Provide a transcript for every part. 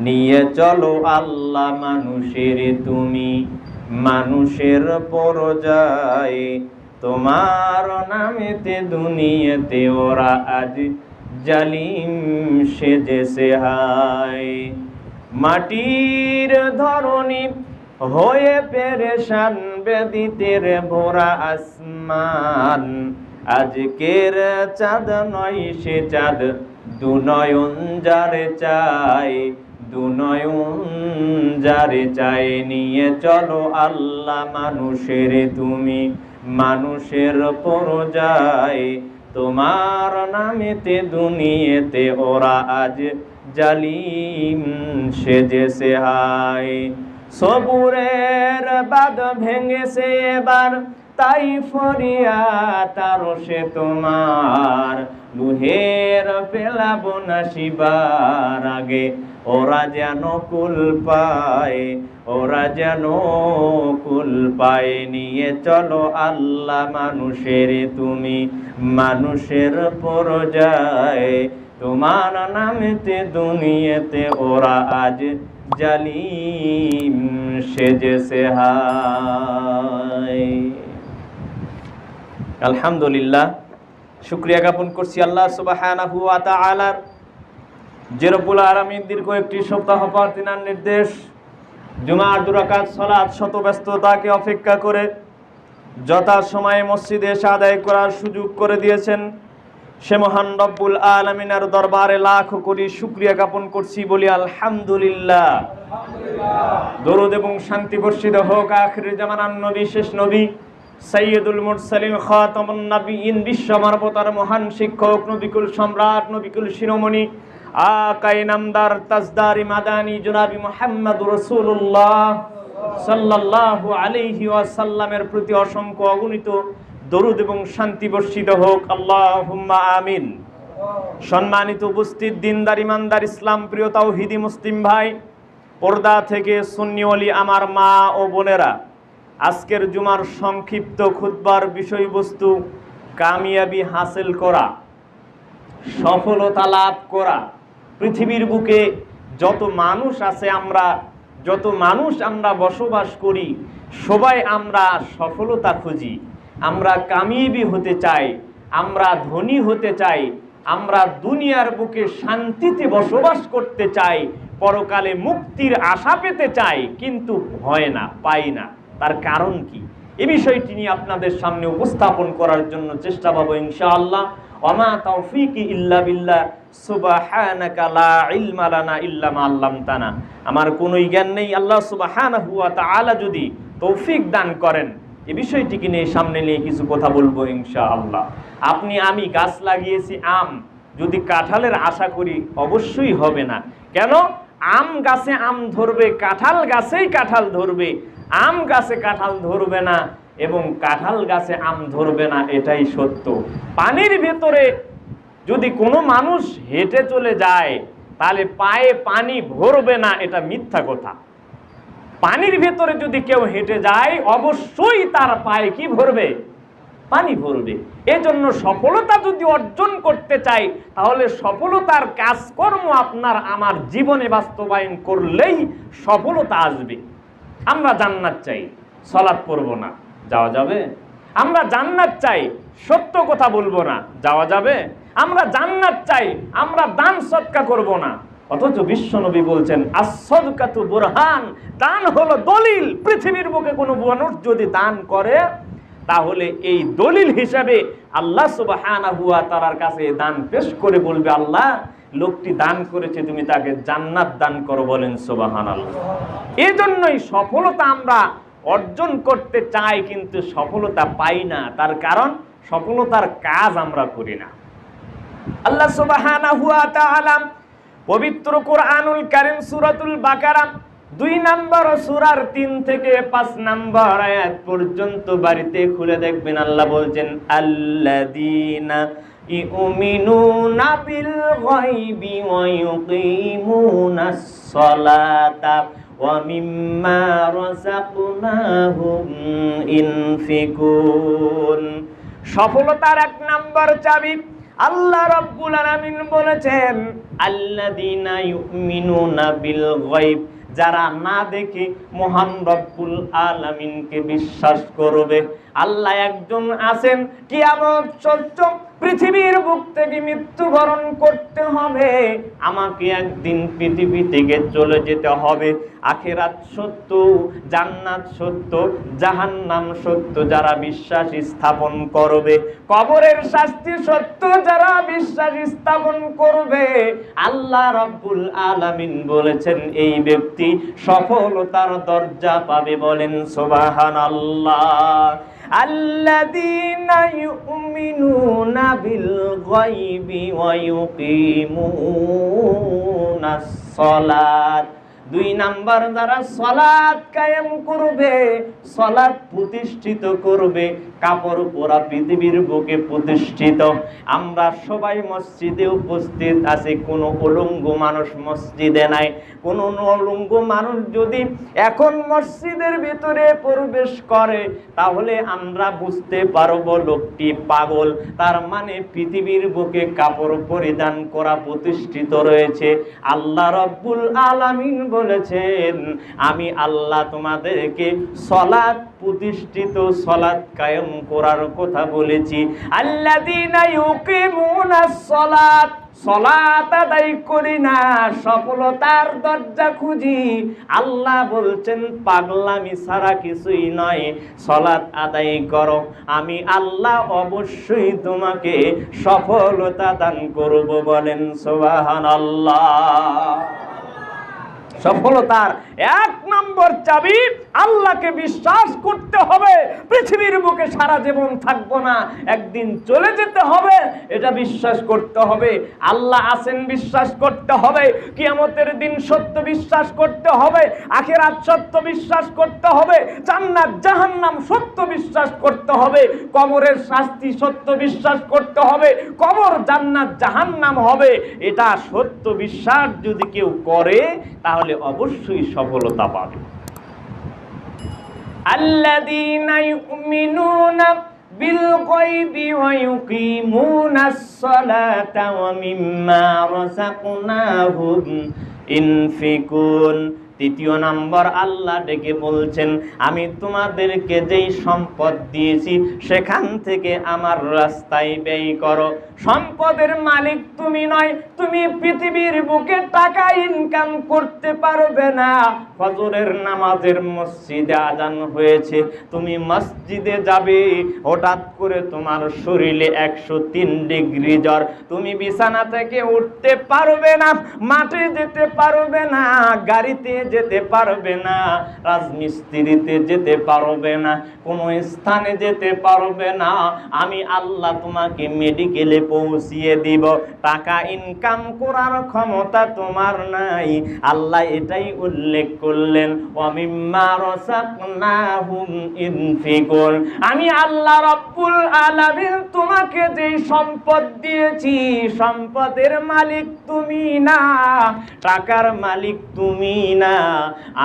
নিয়ে চলো আল্লাহ মানুষের তুমি মানুষের পরজায়, তোমার নামেতে দুনিয়াতে ওরা আজ জালিম সেজেছে হায়। মাটির ধরনী হয়ে পেরেশান, বেদিতের ভরা আসমান, আজকের চাঁদ নয় সে চাঁদ, দুনয়ন যারে চায়, দুনয়ন যারে চায়। নিয়ে চলো আল্লাহ মানুষের তুমি মানুষের পরজায়, তোমার নামেতে দুনিয়াতে ওরা আজ জালিম সেজেছে হায়। সবুরের বাঁধ ভেঙেছে এবার, তাই ফরিয়াদ আরশে তোমার, লুহের পেলাবো না শিবার আগে, ওরা যেন কুল পায়, ওরা যেন কুল পায়। নিয়ে চলো আল্লাহ মানুষের তুমি মানুষের পরজায়, তোমার নামেতে দুনিয়াতে ওরা আজ জালিম সেজেছে হায়। আলহামদুলিল্লাহ, শুকরিয়া জ্ঞাপন করছি আল্লাহ সুবহানাহু ওয়া তাআলার, যে রব্বুল আলামিন দীর্ঘ একটি সপ্তাহ পর তিনার নির্দেশ জুমার 2 রাকাত সালাত শত ব্যস্ততাকে অপেক্ষা করে যথা সময়ে মসজিদে এসে আদায় করার সুযোগ করে দিয়েছেন। সে মহান রব্বুল আলামিনের দরবারে লাখ কোটি শুকরিয়া জ্ঞাপন করছি, বলি আলহামদুলিল্লাহ। দরুদ এবং শান্তি বর্ষিত হোক আখির জামানার নবী, শেষ নবী, সাইয়্যিদুল মুরসালিন, খাতামুন নবিয়্যিন, বিশ্ব মানবতার মহান শিক্ষক, নবিকুল সম্রাট, নবিকুল শিরোমণি, আকায়ে নামদার, তাজদারি মাদানী, জনাবি মুহাম্মদুর রাসূলুল্লাহ সাল্লাল্লাহু আলাইহি ওয়াসাল্লামের প্রতি অসংখ্য অগণিত দরুদ এবং শান্তি বর্ষিত হোক, আল্লাহুম্মা আমিন। সম্মানিত উপস্থিত দিনদার, ইমানদার, ইসলাম প্রিয় তাওহীদি মুসলিম ভাই, পর্দা থেকে সুন্নি ওলি আমার মা ও বোনেরা, আজকের জুমার সংক্ষিপ্ত খুতবার বিষয়বস্তু কামিয়াবি হাসিল করা, সফলতা লাভ করা। পৃথিবীর বুকে যত মানুষ আছে, যত মানুষ আমরা বসবাস করি, সবাই আমরা সফলতা খুঁজি, আমরা কামিয়াবি হতে চাই, আমরা ধনী হতে চাই, আমরা দুনিয়ার বুকে শান্তিতে বসবাস করতে চাই, পরকালে মুক্তির আশা পেতে চাই, কিন্তু হয় না, পাই না। তার কারণ কি? এই বিষয়টি নিয়ে আপনাদের সামনে উপস্থাপন করার জন্য চেষ্টা পাবো ইনশাআল্লাহ। ওমা তাওফীকি ইল্লা বিল্লাহ, সুবহানাকা লা ইলমা লানা ইল্লা মা আল্লামতানা। আমার কোনো জ্ঞান নেই, আল্লাহ সুবহানাহু ওয়া তাআলা যদি তৌফিক দান করেন, এই বিষয়টিকে নিয়ে সামনে নিয়ে কিছু কথা বলবো ইনশাআল্লাহ। আমি গাছ লাগিয়েছি আম, যদি কাঁঠালের আশা করি অবশ্যই হবে না। কেন? আম গাছে আম ধরবে, কাঁঠাল গাছেই কাঁঠাল ধরবে, আম গাছে কাঁঠাল ধরবে না এবং কাঁঠাল গাছে আম ধরবে না, এটাই সত্য। পানির ভেতরে যদি কোনো মানুষ হেঁটে চলে যায়, তাহলে পায়ে পানি ভরবে না, এটা মিথ্যা কথা। পানির ভেতরে যদি কেউ হেঁটে যায়, অবশ্যই তার পায়ে কি ভরবে? পানি ভরবে। এজন্য সফলতা যদি অর্জন করতে চাই, তাহলে সফলতার কাজকর্ম আপনার আমার জীবনে বাস্তবায়ন করলেই সফলতা আসবে। আমরা জান্নাত চাই, সালাত পড়ব না, যাওয়া যাবে? আমরা জান্নাত চাই, সত্য কথা বলবো না, যাওয়া যাবে? আমরা জান্নাত চাই, আমরা দান সদকা করব না, অথচ বিশ্বনবী বলছেন আস-সাদকাতু বুরহান, দান হলো দলিল। পৃথিবীর বুকে কোনো মানুষ যদি দান করে, তাহলে এই দলিল হিসাবে আল্লাহ সুবহানাহু ওয়া তাআলার কাছে দান পেশ করে বলবে, আল্লাহ, লোকটি দান করেছে, তুমি তাকে জান্নাত দান করো, বলেন সুবহানাল্লাহ। এই জন্যই সফলতা আমরা অর্জন করতে চাই, কিন্তু সফলতা পাই না। তার কারণ সফলতার কাজ আমরা করি না। আল্লাহ সুবহানাহু ওয়া তাআলা পবিত্র কুরআনুল কারীম সূরাতুল বাকারা 2 নম্বর সূরার 3 থেকে 5 নম্বর আয়াত পর্যন্ত বাড়িতে খুলে দেখবেন, আল্লাহ বলছেন আল্লাযীনা ইউমিনুনা বিল গায়বি ওয়া ইউকিমুনাস সালাতা ওয়া মিম্মা রাযাকনাহুম ইনফিকুন। সফলতার 1 নম্বর চাবি আল্লাহ রাব্বুল আলামিন বলেছেন আল্লাযীনা ইউমিনুনা বিল গায়ব, যারা না দেখে মহান রব্বুল আলামিনকে বিশ্বাস করবে। আল্লাহ একজন আছেন, কিয়ামত সত্য, পৃথিবীর বুক থেকে মৃত্যুবরণ করতে হবে, আমাকে একদিন পৃথিবী থেকে চলে যেতে হবে। আখিরাত সত্য, জান্নাত সত্য, জাহান্নাম সত্য যারা বিশ্বাস স্থাপন করবে, কবরের শাস্তি সত্য যারা বিশ্বাস স্থাপন করবে, আল্লাহ রাব্বুল আলামিন বলেছেন এই ব্যক্তি সফলতার দরজা পাবে। বলেন সুবহানাল্লাহ। আল্লাযীনা ইউমিনুনা বিল গায়বি ওয়া ইউকিমুনাস সালাত। 2 নাম্বার, যারা সালাত কায়েম করবে, সালাত প্রতিষ্ঠিত করবে, কাপড় পরা পৃথিবীর বুকে প্রতিষ্ঠিত। আমরা সবাই মসজিদে উপস্থিত আছি, কোনো উলঙ্গ মানুষ মসজিদে নাই। কোনো উলঙ্গ মানুষ যদি এখন মসজিদের ভিতরে প্রবেশ করে, তাহলে আমরা বুঝতে পারবো লোকটি পাগল। তার মানে পৃথিবীর বুকে কাপড় পরিধান করা প্রতিষ্ঠিত রয়েছে। আল্লাহ রাব্বুল আলামিন বলেছেন আমি আল্লাহ তোমাদেরকে সালাত প্রতিষ্ঠিত, সালাত কায়েম করার কথা বলেছি। আল্লাযীনা ইউকিমুনাস সালাত, সালাত আদায় করি না, সফলতার দরজা খুঁজি। আল্লাহ বলছেন পাগলামি ছাড়া কিছুই নয়, সালাত আদায় করো, আমি আল্লাহ অবশ্যই তোমাকে সফলতা দান করব। বলেন সুবহানাল্লাহ। সফলতার 1 নম্বর চাবি আল্লাহকে বিশ্বাস করতে হবে। পৃথিবীর বুকে সারা জীবন থাকবো না, একদিন চলে যেতে হবে, এটা বিশ্বাস করতে হবে। আল্লাহ আছেন বিশ্বাস করতে হবে, কিয়ামতের দিন সত্য বিশ্বাস করতে হবে, আখিরাত সত্য বিশ্বাস করতে হবে, জান্নাত জাহান্নাম সত্য বিশ্বাস করতে হবে, কবরের শাস্তি সত্য বিশ্বাস করতে হবে, কবর জান্নাত জাহান্নাম হবে। এটা সত্য বিশ্বাস যদি কেউ করে তাহলে অবশ্যই সফলতা পাবে। আল্লাযীনা ইউমিনুনা বিল গায়বি ওয়া ইউকিমুনাস সালাতা ওয়া মিম্মা রাযাকনাহুম ইনফিকুন। 3 নম্বর, আল্লাহ ডেকে বলছেন আমি তোমাদেরকে যেই সম্পদ দিয়েছি সেখান থেকে আমার রাস্তায় ব্যয় করো। সম্পদের মালিক তুমি নয়, তুমি পৃথিবীর বুকে টাকা ইনকাম করতে পারবে না। ফজরের নামাজের মসজিদে আজান হয়েছে, তুমি মসজিদে যাবে, হঠাৎ করে তোমার শরীরে 103 ডিগ্রি জ্বর, তুমি বিছানা থেকে উঠতে পারবে না, মাঠে যেতে পারবে না, গাড়িতে যেতে পারবে না, রাজমিস্ত্রিতে যেতে পারবে না, কোনো স্থানে যেতে পারবে না। আমি আল্লাহ তোমাকে মেডিকেলে পৌঁছিয়ে দিব। টাকা ইনকাম করার ক্ষমতা তোমার নাই। আল্লাহ এটাই উল্লেখ করলেন ওয়া মিম্মা রাযাকনাহুম ইনফিকুন। আমি আল্লাহ রাব্বুল আলামিন তোমাকে যে সম্পদ দিয়েছি, সম্পদের মালিক তুমি না, টাকার মালিক তুমি না।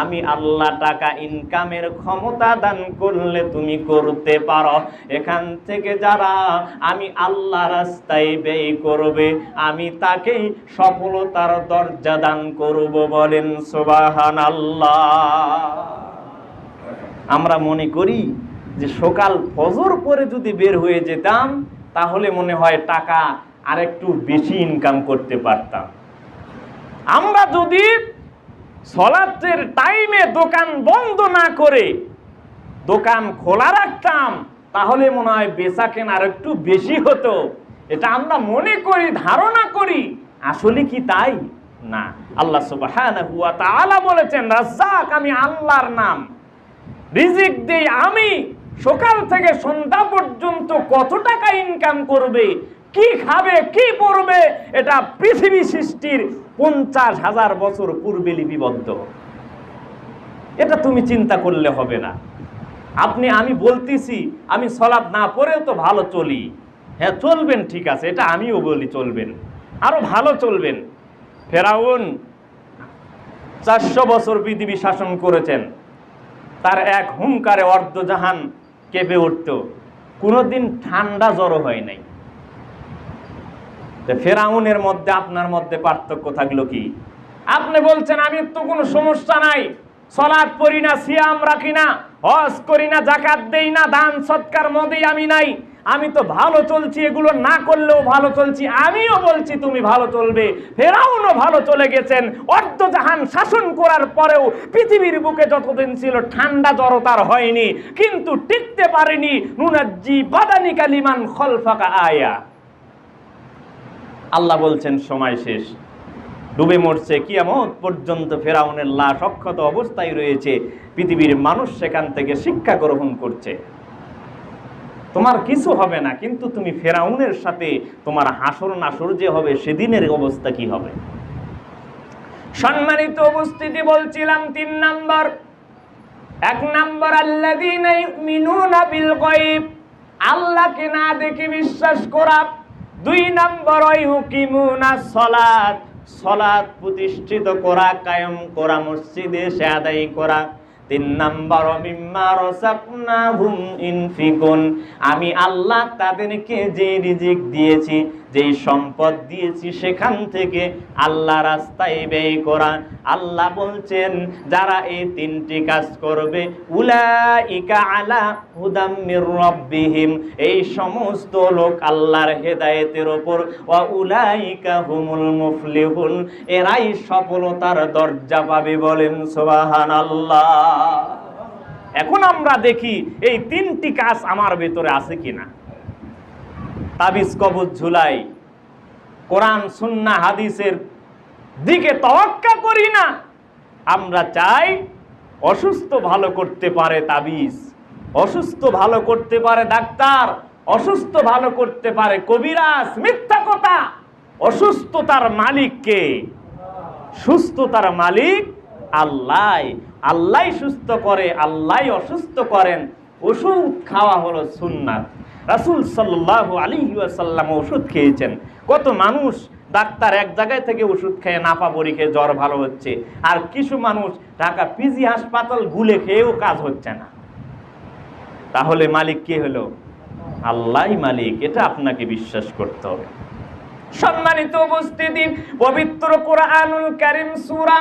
আমি আল্লাহ টাকা ইনকামের ক্ষমতা দান করলে তুমি করতে পারো। এখান থেকে যারা আমি আল্লাহ রাস্তায় ব্যয় করবে, আমি তাকেই সফলতার দরজা দান করব। বলেন সুবহানাল্লাহ। আমরা মনে করি যে সকাল ফজর পরে যদি বের হয়ে যেতাম তাহলে মনে হয় টাকা আরেকটু বেশি ইনকাম করতে পারতাম। আমরা যদি সালাতের টাইমে দোকান বন্ধ না করে দোকান খোলা রাখতাম তাহলে মনে হয় বেচাকেনা আর একটু বেশি হতো। এটা আমরা মনে করি, ধারণা করি, আসলে কি তাই না? আল্লাহ সুবহানাহু ওয়া তাআলা বলেছেন রাজ্জাক আমি আল্লাহর নাম, রিজিক দেই আমি। সকাল থেকে সন্ধ্যা পর্যন্ত কত টাকা ইনকাম করবে, কি খাবে, কি পরবে, এটা পৃথিবী সৃষ্টির 50,000 বছর পূর্বে লিপিবদ্ধ। এটা তুমি চিন্তা করলে হবে না। আমি বলতেছি আমি সালাত না পড়েও তো ভালো চলি। হ্যাঁ চলবেন, ঠিক আছে, এটা আমিও বলি চলবেন, আরো ভালো চলবেন। ফেরাউন 400 বছর পৃথিবী শাসন করেছেন, তার এক হুঙ্কারে অর্ধজাহান কেঁপে উঠত, কোনোদিন ঠান্ডা জ্বর হয় নাই। ফেরাউনের মধ্যে আপনার মধ্যে পার্থক্য থাকলো কি? আপনি বলছেন আমি তো কোনো সমস্যা নাই, সালাত পড়ি না, সিয়াম রাখি না, হজ করি না, যাকাত দেই না, দান সৎকার মধ্যেই আমি নাই, আমি তো ভালো চলছি, এগুলো না করলেও ভালো চলছি। আমিও বলছি তুমি ভালো চলবে। ফেরাউনও ভালো চলে গেছেন, অর্ধজাহান শাসন করার পরেও পৃথিবীর বুকে যতদিন ছিল ঠান্ডা জড়তার হয়নি, কিন্তু টিকতে পারেনি। নুনাজ্জি বাদানিকা লিমান খলফাকা আয়া। আল্লাহ বলছেন সময় শেষ, ডুবে মরছে, কিয়ামত পর্যন্ত ফেরাউনের লাশ অক্ষত অবস্থায় রয়েছে। পৃথিবীর মানুষ সেখান থেকে শিক্ষা গ্রহণ করছে। তোমার কিছু হবে না, কিন্তু তুমি ফেরাউনের সাথে তোমার হাসর নাসর যে হবে, সেদিনের অবস্থা কি হবে? সম্মানিত উপস্থিতি, বলছিলাম 3 নাম্বার। 1 নাম্বার আল্লাযীনা ইউমিনুনা বিল গায়ব, আল্লাহকে না দেখে বিশ্বাস করা। 2 নাম্বার ইউকিমুনাস সালাত, সালাত প্রতিষ্ঠিত করা, কায়েম করা, মসজিদে এসে আদায় করা। 3 নাম্বার মিম্মা রাযাকনাহুম ইনফিকুন, আমি আল্লাহ তাদেরকে যে রিজিক দিয়েছি, যেই সম্পদ দিয়েছি, সেখান থেকে আল্লাহ রাস্তায় ব্যয় করা। আল্লাহ বলছেন যারা এই 3টি কাজ করবে, উলাইকা আলা হুদাম মির রাব্বিহিম, এই সমস্ত লোক আল্লাহর হেদায়েতের উপর, ওয়া উলাইকা হুমুল মুফলিহুন, এরাই সফলতার দরজা পাবে। বলেন সুবহানাল্লাহ। এখন আমরা দেখি এই 3টি কাজ আমার ভেতরে আছে কিনা। তাবিজ কবজ ঝুলাই, কোরআন সুন্নাহ হাদিসের দিকে তাওয়াক্কা করি না। আমরা চাই অসুস্থ ভালো করতে পারে তাবিজ, অসুস্থ ভালো করতে পারে ডাক্তার, অসুস্থ ভালো করতে পারে কবিরাজ। মিথ্যা কথা। অসুস্থতার মালিক কে? সুস্থতার মালিক আল্লাহ। আল্লাহ সুস্থ করে, আল্লাহ অসুস্থ করেন। ওষুধ খাওয়া হলো সুন্নাত। রাসূল সাল্লাল্লাহু আলাইহি ওয়াসাল্লাম ওষুধ খেয়েছেন। কত মানুষ ডাক্তার এক জায়গায় থেকে ওষুধ খেয়ে, নাপা বড়ি খেয়ে জ্বর ভালো হচ্ছে, আর কিছু মানুষ ঢাকা পিজি হাসপাতাল গুলে খেয়েও কাজ হচ্ছে না। তাহলে মালিক কে হলো? আল্লাহই মালিক। এটা আপনাকে বিশ্বাস করতে হবে। সম্মানিত উপস্থিতি, পবিত্র কোরআনুল কারীম সূরা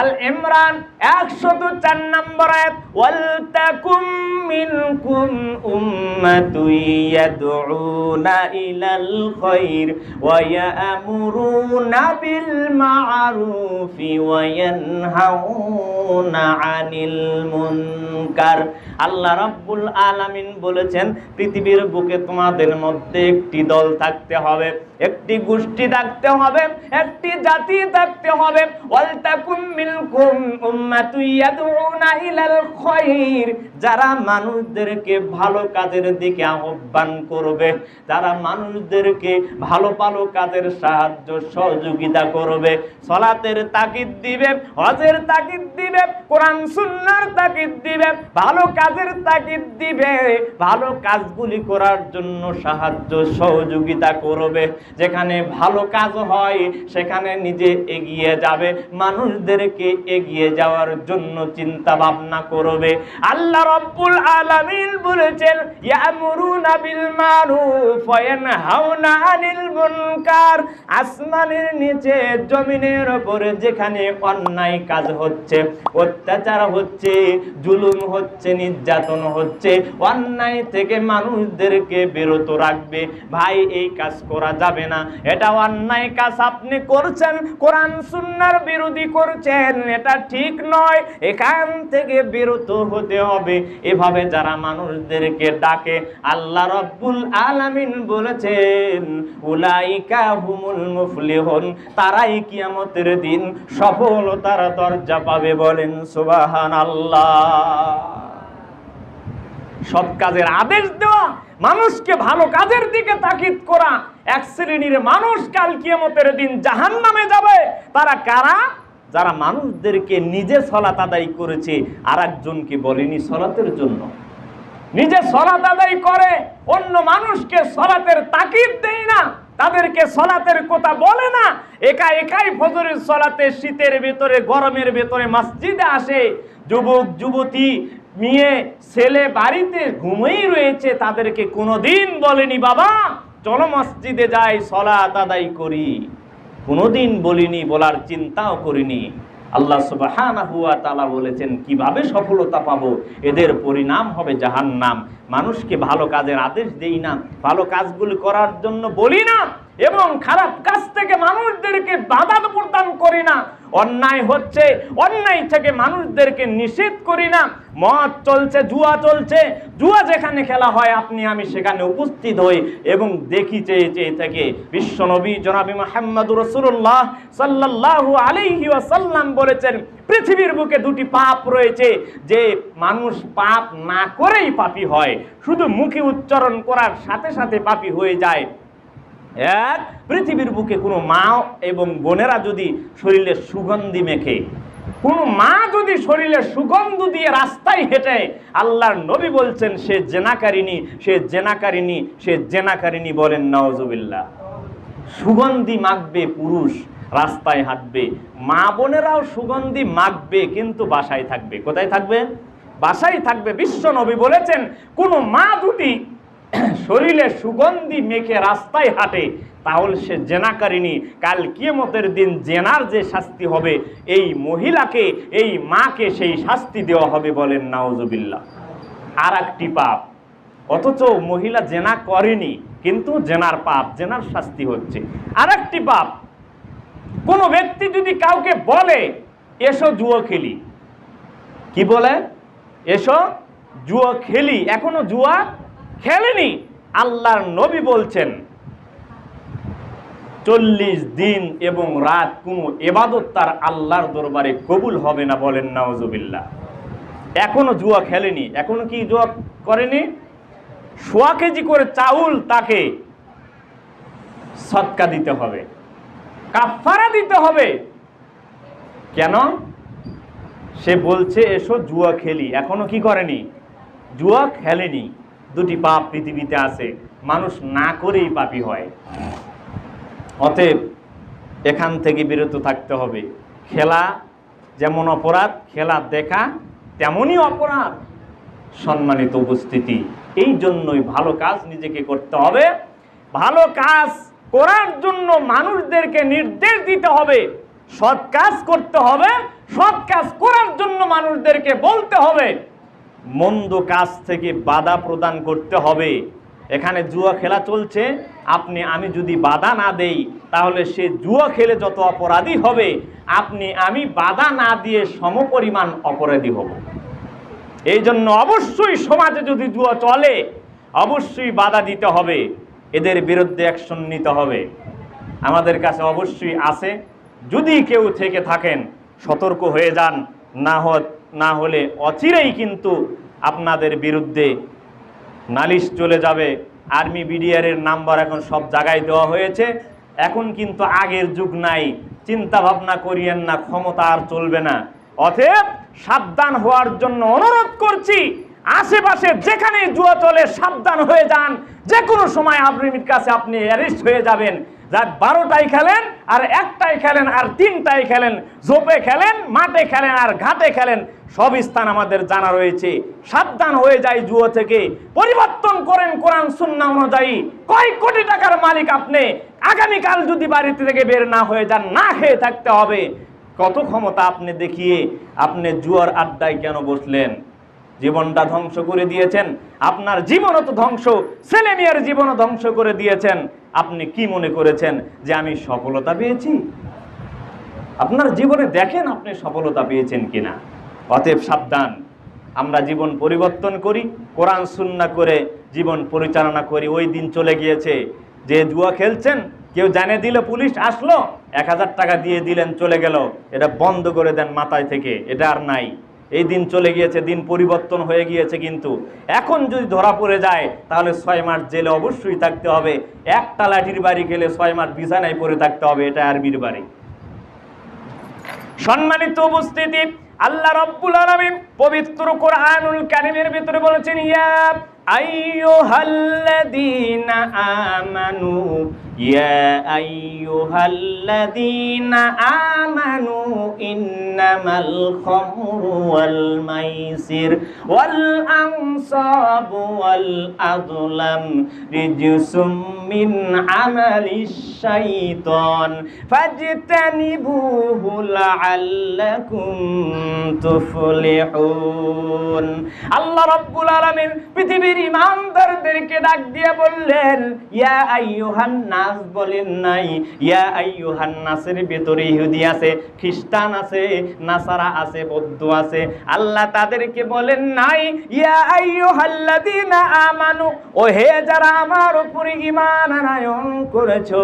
আল ইমরান 104 নম্বর আয়াত, ওয়াল তাকুম মিনকুম উম্মাতুন ইয়াদউনা ইলাল খায়র ওয়া ইয়ামুরুনা বিল মা'রুফি ওয়া ইয়ানহাউনা আনিল মুনকার। আল্লাহ রাব্বুল আলামিন বলেছেন পৃথিবীর বুকে তোমাদের মধ্যে একটি দল থাকতে হবে, একটি গোষ্ঠী থাকতে হবে, একটি জাতি থাকতে হবে। ওয়াল তাকুম মিনকুম উম্মাতুন ইয়াদউনা ইলাল খায়র, যারা মানুষদেরকে ভালো কাজের দিকে আহ্বান করবে, যারা মানুষদেরকে ভালো ভালো কাজের সাহায্য সহযোগিতা করবে, সালাতের তাকিদ দিবে, হজের তাকিদ দিবে, কোরআন সুন্নাহর তাকিদ দিবে, ভালো কাজের তাকিদ দিবে, ভালো কাজগুলি করার জন্য সাহায্য সহযোগিতা করবে। যেখানে ভালো কাজ হয় সেখানে নিজে এগিয়ে যাবে, মানুষদেরকে এগিয়ে যাওয়ার জন্য চিন্তা ভাবনা করবে। আল্লাহ রাব্বুল আলামিন বলেছেন ইয়ামুরুনা বিল মারুফ ওয়া ইয়ানহাউনা আনিল মুনকার। আসমানের নিচে, জমিনের উপরে যেখানে অন্যায় কাজ হচ্ছে, অত্যাচার হচ্ছে, জুলুম হচ্ছে, নির্যাতন হচ্ছে, অন্যায় থেকে মানুষদেরকে বিরত রাখবে। ভাই এই কাজ করা যাবে না, এটা অন্যায় কাজ আপনি করছেন, কোরআন সুন্নাহর বিরোধী করছেন, এটা ঠিক নয়, এখান থেকে বিরত হতে হবে। এভাবে যারা মানুষদেরকে ডাকে, আল্লাহ রাব্বুল আলামিন বলেছেন উলাইকা হুমুল মুফলিহুন, তারাই কিয়ামতের দিন সফলতার দরজা পাবে। বলেন সুবহানাল্লাহ। সৎ কাজের আদেশ দেওয়া, মানুষকে ভালো কাজের দিকে তাকিদ করা। এক শ্রেণীর মানুষ কাল কিয়ামতের দিন জাহান্নামে যাবে। তারা কারা? যারা মানুষদেরকে নিজে সালাত আদায় করেছে, আর একজনকে বলেনি সালাতের জন্য। নিজে সালাত আদায় করে, অন্য মানুষকে সালাতের তাকিদ দেয় না, তাদেরকে সালাতের কথা বলে না। একা একাই ফজরের সালাতে শীতের ভেতরে, গরমের ভেতরে মসজিদে আসে। যুবক যুবতী, মেয়ে ছেলে বাড়িতে ঘুমিয়ে রয়েছে, তাদেরকে কোনোদিন বলেনি বাবা চলো মসজিদে যাই, সালাত আদায় করি, কোনোদিন বলিনি, বলার চিন্তাও করিনি। আল্লাহ সুবহানাহু ওয়া তাআলা বলেছেন কিভাবে সফলতা পাবো, এদের পরিণাম হবে জাহান্নাম। মানুষকে ভালো কাজের আদেশ দেই না, ভালো কাজগুলি করার জন্য বলি না, এবং খারাপ কাজ থেকে মানুষদেরকে বাধা প্রদান করি না। অন্যায় হচ্ছে, অন্যায় থেকে মানুষদেরকে নিষেধ করি না। মদ চলছে, জুয়া চলছে, জুয়া যেখানে খেলা হয় আপনি আমি সেখানে উপস্থিত হই এবং দেখি চেয়ে চেয়ে থেকে। বিশ্বনবী জনাবি মুহাম্মদুর রাসূলুল্লাহ সাল্লাল্লাহু আলাইহি ওয়াসাল্লাম বলেছেন পৃথিবীর বুকে দুটি পাপ রয়েছে যে মানুষ পাপ না করেই পাপী হয়, শুধু মুখে উচ্চারণ করার সাথে সাথে পাপী হয়ে যায়। এক, পৃথিবীর বুকে কোনো মা এবং বোনেরা যদি শরীরে সুগন্ধি মেখে, কোনো মা যদি শরীরে সুগন্ধ দিয়ে রাস্তায় হেঁটে, আল্লাহর নবী বলছেন সে জেনাকারিনী, সে জেনাকারিনী, সে জেনাকারিনী, বলেন নাউজুবিল্লাহ। সুগন্ধি মাখবে পুরুষ, রাস্তায় হাঁটবে, মা বোনেরাও সুগন্ধি মাখবে, কিন্তু বাসায় থাকবে। কোথায় থাকবে? বাসায় থাকবে। বিশ্ব নবী বলেছেন কোন মা যদি শরীরে সুগন্ধি মেখে রাস্তায় হাঁটে তাহলে সে জেনাকারিনী। কাল কিয়ামতের দিন জেনার যে শাস্তি হবে, এই মহিলাকে, এই মাকে সেই শাস্তি দেওয়া হবে, বলেন নাউজুবিল্লাহ। আর একটি পাপ, অথচ মহিলা জেনা করেনি কিন্তু জেনার পাপ, জেনার শাস্তি হচ্ছে। আর একটি পাপ, কোন ব্যক্তি যদি কাউকে বলে এসো জুয়া খেলি, কি বলে? এসো জুয়া খেলি, এখনো জুয়া খেলেনি। আল্লাহর নবী বলছেন 40 দিন এবং রাত কোনো ইবাদত তার আল্লাহর দরবারে কবুল হবে না, বলেন নাউজুবিল্লাহ। এখনো জুয়া খেলেনি, এখনো কি জুয়া করেনি? 1.5 কেজি করে চাউল তাকে সদকা দিতে হবে, কাফারা দিতে হবে। কেন? সে বলছে এসো জুয়া খেলি, এখনো কি করেনি? জুয়া খেলেনি। দুটি পাপ পৃথিবীতে আছে, মানুষ না করেই পাপী হয়। অতএব এখান থেকে বিরত থাকতে হবে। খেলা যেমন অপরাধ, খেলা দেখা তেমনই অপরাধ। সম্মানিত উপস্থিতি, এই জন্যই ভালো কাজ নিজেকে করতে হবে। ভালো কাজ করার জন্য মানুষদেরকে নির্দেশ দিতে হবে, সৎ কাজ করতে হবে, সৎ কাজ করার জন্য মানুষদেরকে বলতে হবে, মন্দ কাজ থেকে বাধা প্রদান করতে হবে। এখানে জুয়া খেলা চলছে, আপনি আমি যদি বাধা না দেই তাহলে সে জুয়া খেলে যত অপরাধী হবে, আপনি আমি বাধা না দিয়ে সমপরিমাণ অপরাধী হব। এই জন্য অবশ্যই সমাজে যদি জুয়া চলে অবশ্যই বাধা দিতে হবে, এদের বিরুদ্ধে অ্যাকশন নিতে হবে। আমাদের কাছে অবশ্যই আছে, যদি কেউ থেকে থাকেন সতর্ক হয়ে যান, না হলে অচিরেই কিন্তু আপনাদের বিরুদ্ধে নালিশ চলে যাবে। আর্মি বিডিআরের নাম্বার এখন সব জায়গায় দেওয়া হয়েছে। এখন কিন্তু আগের যুগ নাই, চিন্তা ভাবনা করিয়েন না, ক্ষমতা আর চলবে না। অতএব সাবধান হওয়ার জন্য অনুরোধ করছি, আশেপাশে যেখানে জুয়া চলে সাবধান হয়ে যান। যে কোনো সময় আর্মির কাছে আপনি অ্যারেস্ট হয়ে যাবেন। যাক 12টায় খেলেন আর 1টায় খেলেন আর 3টায় খেলেন, ঝোপে খেলেন, মাঠে খেলেন আর ঘাটে খেলেন, সব স্থান আমাদের জানা রয়েছে। সাবধান হয়ে যায় জুয়া থেকে, পরিবর্তন করেন কোরআন সুন্নাহ অনুযায়ী। কয় কোটি টাকার মালিক আপনি, আগামীকাল যদি বাড়ি থেকে বের না হয়ে যান, না খেয়ে থাকতে হবে। কত ক্ষমতা আপনি দেখিয়ে আপনি জুয়ার আড্ডায় কেন বসলেন? জীবনটা ধ্বংস করে দিয়েছেন, আপনার জীবনও তো ধ্বংস, ছেলে মেয়ের জীবনও ধ্বংস করে দিয়েছেন। আপনি কি মনে করেছেন যে আমি সফলতা পেয়েছি? আপনার জীবনে দেখেন আপনি সফলতা পেয়েছেন কিনা। অতএব সাবধান, আমরা জীবন পরিবর্তন করি, কোরআন সুন্নাহ করে জীবন পরিচালনা করি। ওই দিন চলে গিয়েছে, যে জুয়া খেলছেন কেউ জানিয়ে দিল, পুলিশ আসলো, 1000 টাকা দিয়ে দিলেন, চলে গেল। এটা বন্ধ করে দেন মাথায় থেকে, এটা আর নাই। এই দিন চলে গিয়েছে, দিন পরিবর্তন হয়ে গিয়েছে। কিন্তু এখন যদি ধরা পড়ে যায় তাহলে 6 মাস জেলে অবশ্যই থাকতে হবে। একটা লাঠির বাড়ি খেলে 6 মাস বিছানায় পড়ে থাকতে হবে, এটা আরবির বাড়ি। সম্মানিত উপস্থিতি, আল্লাহ রাব্বুল আলামিন পবিত্র কোরআনুল কারীমের ভিতরে বলেছেন, ইয়া আইয়ুহাল্লাযীনা আমানু ইয়া আইয়ুহাল্লাযীনা আমানু ইন্নামাল খামরু ওয়াল মাইসির ওয়াল আনসাবু ওয়াল আযলাম রিজসুম মিন আমালিশ শাইতান ফাজতানিবুহু লাআল্লাকুম তুফলিহুন। আল্লাহ রাব্বুল আলামিন পৃথিবীর ঈমানদারদেরকে ডাক দিয়ে বললেন ইয়া আইয়ুহান নাস, বলেন নাই ইয়া আইয়ুহান নাসের ভিতরে ইহুদি আছে, খ্রিস্টান আছে, নাসারা আছে, বৌদ্ধ আছে। আল্লাহ তাদেরকে বলেন নাই ইয়া আইয়ুহাল্লাযীনা আমানু, ও হে যারা আমার উপরে ঈমান আনয়ন করেছো,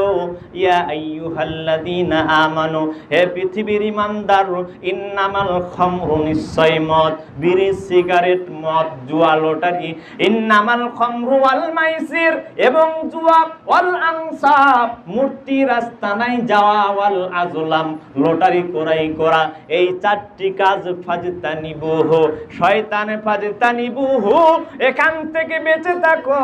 ইয়া আইয়ুহাল্লাযীনা আমানু, হে পৃথিবীর ঈমানদার, ইন্নামাল খামরু, নিশ্চয় মদ, বিড়ি, সিগারেট, মদ, জুয়া, লটারি, ইন্নামাল খামরু ওয়াল মাইসির, এবং জুয়া, ওয়াল আনসাব, মূর্তি রাস্তানায় যাওয়া, ওয়াল আযলাম, লটারি ক্রয় করা, এই চারটি কাজ ফাজতানিবুহু, শয়তানে ফাজতানিবুহু, এখান থেকে বেঁচে থাকো,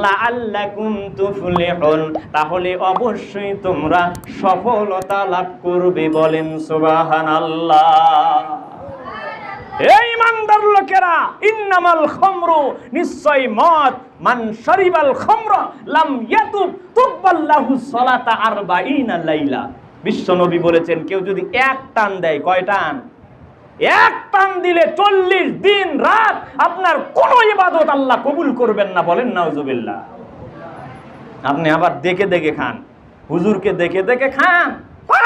লাআল্লাকুম তুফলিহুন, তাহলে অবশ্যই তোমরা সফলতা লাভ করবে। বলেন সুবহানাল্লাহ। এই ইমানদার লোকেরা, ইন্নামাল খামরু, নিশ্চয় মদ, মান শারিবাল খামরা লাম ইয়াতুব তুকবাল্লাহু সালাতা 40 লাইলা। বিশ্বনবী বলেছেন কেউ যদি এক টান দেয়, কয় টান? এক টান দিলে 40 দিন রাত আপনার কোনো ইবাদত আল্লাহ কবুল করবেন না। বলেন নাউজুবিল্লাহ। আপনি আবার দেখে দেখে খান, হুজুরকে দেখে দেখে খান,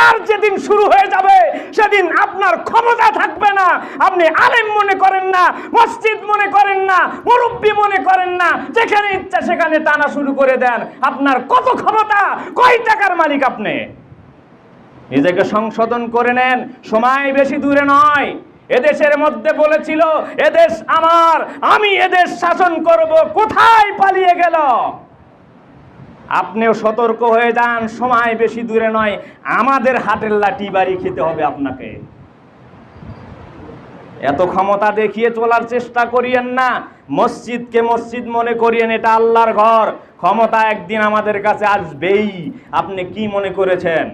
আর যেদিন শুরু হয়ে যাবে সেদিন আপনার ক্ষমতা থাকবে না। আপনি আলেম মনে করেন না, মসজিদ মনে করেন না, মুরব্বি মনে করেন না, যেখানে ইচ্ছা সেখানে টানা শুরু করে দেন। আপনার কত ক্ষমতা, কয় টাকার মালিক আপনি? নিজেকে সংশোধন করে নেন, সময় বেশি দূরে নয়। এদেশের মধ্যে বলেছিল এদেশ আমার, আমি এদেশ শাসন করব, কোথায় পালিয়ে গেল? আপনিও সতর্ক হয়ে যান, সময় বেশি দূরে নয়, আমাদের হাতের লাঠি বাড়ি খেতে হবে আপনাকে। এত ক্ষমতা দেখিয়ে চলার চেষ্টা করিয়েন না। মসজিদকে মসজিদ মনে করিয়েন, এটা আল্লাহর ঘর। ক্ষমতা একদিন আমাদের কাছে আসবেই। আপনি কি মনে করেছেন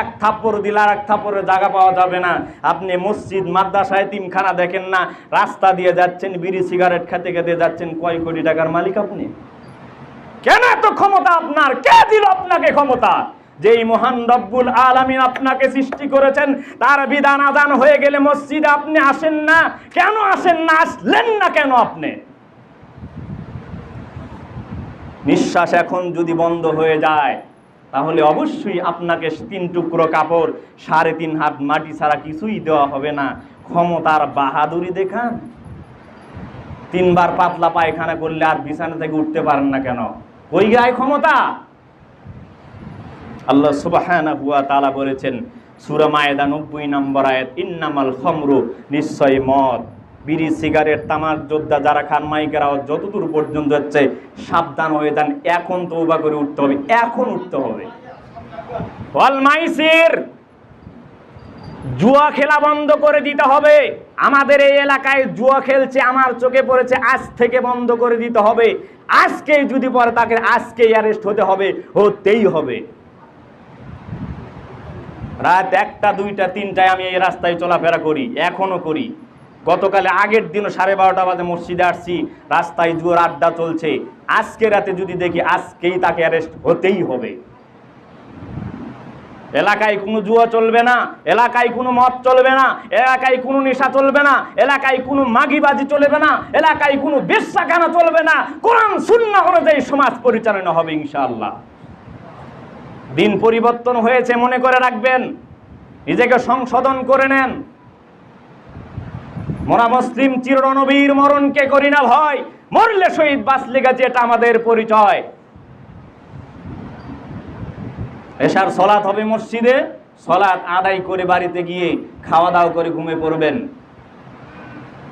এক থাপ্পড় দিলে আর এক থাপ্পড়ে জায়গা পাওয়া যাবে না? আপনি মসজিদ, মাদ্রাসা, এতিমখানা দেখেন না, রাস্তা দিয়ে যাচ্ছেন, বিড়ি সিগারেট খেতে খেতে যাচ্ছেন, কয় কোটি টাকার মালিক আপনি? কেন এত ক্ষমতা আপনার? কে দিল আপনাকে ক্ষমতা? যেই মহান রব্বুল আলামিন আপনাকে সৃষ্টি করেছেন, তার বিধান আদান হয়ে গেলে মসজিদে আপনি আসেন না কেন? আসেন না, আসলেন না কেন আপনি? নিঃশ্বাস এখন যদি বন্ধ হয়ে যায় তাহলে অবশ্যই আপনাকে 3 টুকরো কাপড়, 3.5 হাত মাটি ছাড়া কিছুই দেওয়া হবে না। ক্ষমতার বাহাদুরি দেখান। 3 বার পাতলা পায়খানা করলে আর বিছানা থেকে উঠতে পারেন না কেন? ওই গায়ে ক্ষমতা। আল্লাহ সুবহানাহু ওয়া তাআলা বলেছেন সূরা মায়েদা 90 নম্বর আয়াত, ইন্নামাল খামরু, নিশ্চয় মদ, বিড়ি, সিগারেট, তামাক যোদ্ধা যারা খান, মাইকেরাও যতদূর পর্যন্ত যাচ্ছে সাবধান হয়ে যান। এখন তওবা করে উঠতে হবে, এখন উঠতে হবে। ওয়াল মাইসির, জুয়া খেলা বন্ধ করে দিতে হবে। আমাদের এই এলাকায় জুয়া খেলছে, আমার চোখে পড়েছে, আজ থেকে বন্ধ করে দিতে হবে। আজকেই যদি পরে তাকে আজকেই অ্যারেস্ট হতে হবে, হতেই হবে। রাত 1টা, 2টা, 3টায় আমি এই রাস্তায় চলাফেরা করি, এখনো করি। গতকালে আগের দিনও 12:30 বাজে মসজিদে আসছি, রাস্তায় জুয়ার আড্ডা চলছে। আজকে রাতে যদি দেখি, আজকেই তাকে অ্যারেস্ট হতেই হবে। এলাকায় কোনো জুয়া চলবে না, এলাকায় কোনো মদ চলবে না, এলাকায় কোনো নেশা চলবে না, এলাকায় কোনো মাগিবাজি চলবে না, এলাকায় কোনো বেশ্যাখানা চলবে না। কোরআন সুন্নাহ অনুযায়ী সমাজ পরিচালনা হবে ইনশাআল্লাহ। দিন পরিবর্তন হয়েছে মনে করে রাখবেন, নিজেকে সংশোধন করে নেন। মোরা মুসলিম চিরনবীর মরণকে করি না ভয়, মরলে শহীদ বাঁচলে গেছে, এটা আমাদের পরিচয়। এশার সালাত হবে মসজিদে, সালাত আদায় করে বাড়িতে গিয়ে খাওয়া দাওয়া করে ঘুমিয়ে পড়বেন।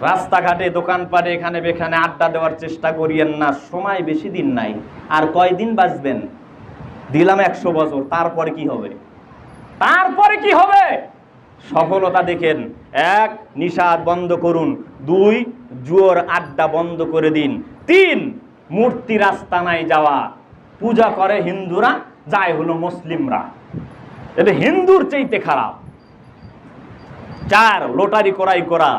রাস্তাঘাটে, দোকানপাটে, এখানে বেখানে আড্ডা দেওয়ার চেষ্টা করিয়েন না। সময় বেশি দিন নাই, আর কয়দিন বাঁচবেন? দিলাম 100 বছর, তারপরে কি হবে? তারপরে কি হবে? সফলতা দেখেন। 1, নিশাদ বন্ধ করুন। 2, জুয়ার আড্ডা বন্ধ করে দিন। 3, মূর্তি রাস্তা নাই যাওয়া। পূজা করে হিন্দুরা, যায় হলো মুসলিমরা। এটা হিন্দুর চাইতে খারাপ। 4 লটারি ক্রয় করা,